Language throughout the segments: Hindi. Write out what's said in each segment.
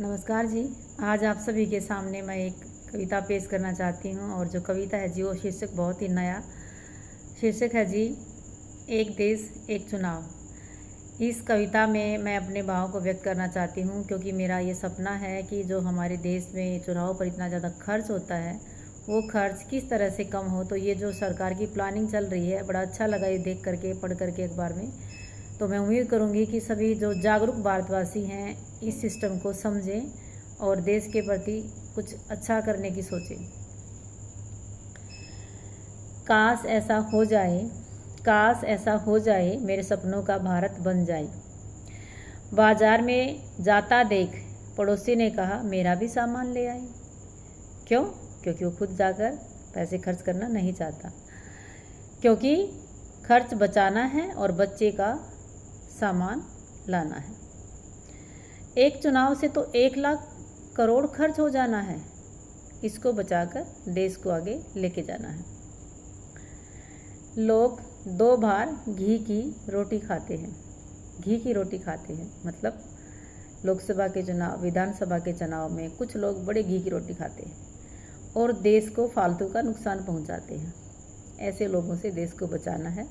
नमस्कार जी। आज आप सभी के सामने मैं एक कविता पेश करना चाहती हूँ और जो कविता है जी वो शीर्षक बहुत ही नया शीर्षक है जी, एक देश एक चुनाव। इस कविता में मैं अपने भाव को व्यक्त करना चाहती हूँ क्योंकि मेरा ये सपना है कि जो हमारे देश में चुनाव पर इतना ज़्यादा खर्च होता है वो खर्च किस तरह से कम हो। तो ये जो सरकार की प्लानिंग चल रही है बड़ा अच्छा लगा ये देख करके, पढ़ करके अखबार में। तो मैं उम्मीद करूंगी कि सभी जो जागरूक भारतवासी हैं इस सिस्टम को समझें और देश के प्रति कुछ अच्छा करने की सोचें। काश ऐसा हो जाए, काश ऐसा हो जाए, मेरे सपनों का भारत बन जाए। बाजार में जाता देख पड़ोसी ने कहा मेरा भी सामान ले आए। क्यों? क्योंकि वो खुद जाकर पैसे खर्च करना नहीं चाहता, क्योंकि खर्च बचाना है और बच्चे का सामान लाना है। एक चुनाव से तो 1 लाख करोड़ खर्च हो जाना है, इसको बचाकर देश को आगे लेके जाना है। लोग 2 बार घी की रोटी खाते हैं, घी की रोटी खाते हैं मतलब लोकसभा के चुनाव, विधानसभा के चुनाव में कुछ लोग बड़े घी की रोटी खाते हैं और देश को फालतू का नुकसान पहुंचाते हैं। ऐसे लोगों से देश को बचाना है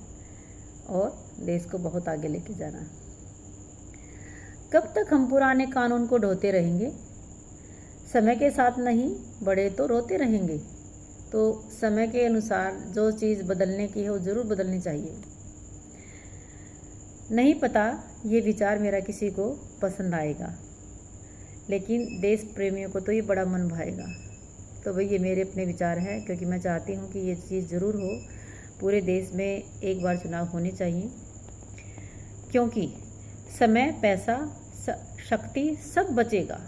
और देश को बहुत आगे लेके जाना है। कब तक हम पुराने कानून को ढोते रहेंगे? समय के साथ नहीं, बड़े तो रोते रहेंगे। तो समय के अनुसार जो चीज़ बदलने की है वो ज़रूर बदलनी चाहिए। नहीं पता ये विचार मेरा किसी को पसंद आएगा, लेकिन देश प्रेमियों को तो ये बड़ा मन भाएगा। तो भाई ये मेरे अपने विचार हैं, क्योंकि मैं चाहती हूँ कि ये चीज़ ज़रूर हो। पूरे देश में एक बार चुनाव होने चाहिए, क्योंकि समय, पैसा, शक्ति सब बचेगा।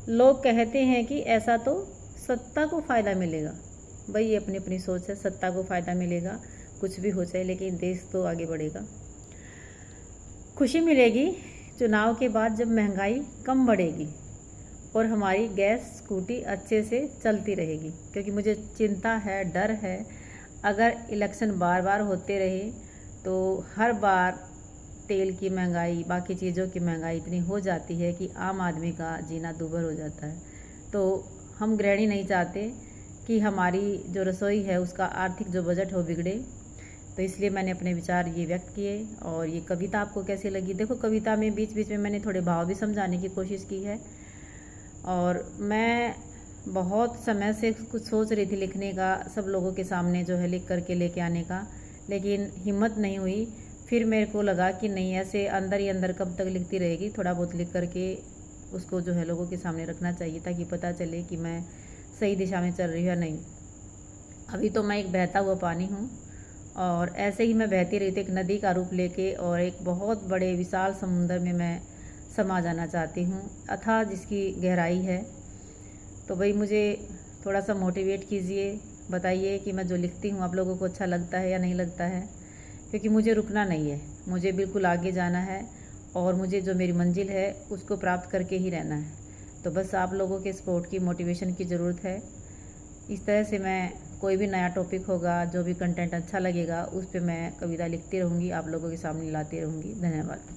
लोग कहते हैं कि ऐसा तो सत्ता को फ़ायदा मिलेगा। भाई ये अपनी अपनी सोच है, सत्ता को फ़ायदा मिलेगा, कुछ भी हो जाए, लेकिन देश तो आगे बढ़ेगा। खुशी मिलेगी चुनाव के बाद जब महंगाई कम बढ़ेगी और हमारी गैस स्कूटी अच्छे से चलती रहेगी, क्योंकि मुझे चिंता है, डर है, अगर इलेक्शन बार बार होते रहे तो हर बार तेल की महंगाई, बाकी चीज़ों की महंगाई इतनी हो जाती है कि आम आदमी का जीना दूभर हो जाता है। तो हम गृहिणी नहीं चाहते कि हमारी जो रसोई है उसका आर्थिक जो बजट हो बिगड़े। तो इसलिए मैंने अपने विचार ये व्यक्त किए। और ये कविता आपको कैसी लगी? देखो, कविता में बीच बीच में मैंने थोड़े भाव भी समझाने की कोशिश की है। और मैं बहुत समय से कुछ सोच रही थी लिखने का, सब लोगों के सामने जो है लिख करके लेके आने का, लेकिन हिम्मत नहीं हुई। फिर मेरे को लगा कि नहीं, ऐसे अंदर ही अंदर कब तक लिखती रहेगी, थोड़ा बहुत लिख करके उसको जो है लोगों के सामने रखना चाहिए, ताकि पता चले कि मैं सही दिशा में चल रही हूँ या नहीं। अभी तो मैं एक बहता हुआ पानी हूँ और ऐसे ही मैं बहती रही थी एक नदी का रूप लेके, और एक बहुत बड़े विशाल समुंदर में मैं समा जाना चाहती हूँ, अथाह जिसकी गहराई है। तो भाई मुझे थोड़ा सा मोटिवेट कीजिए, बताइए कि मैं जो लिखती हूँ आप लोगों को अच्छा लगता है या नहीं लगता है, क्योंकि मुझे रुकना नहीं है, मुझे बिल्कुल आगे जाना है और मुझे जो मेरी मंजिल है उसको प्राप्त करके ही रहना है। तो बस आप लोगों के सपोर्ट की, मोटिवेशन की ज़रूरत है। इस तरह से मैं कोई भी नया टॉपिक होगा, जो भी कंटेंट अच्छा लगेगा उस पर मैं कविता लिखती रहूँगी, आप लोगों के सामने लाती रहूँगी। धन्यवाद।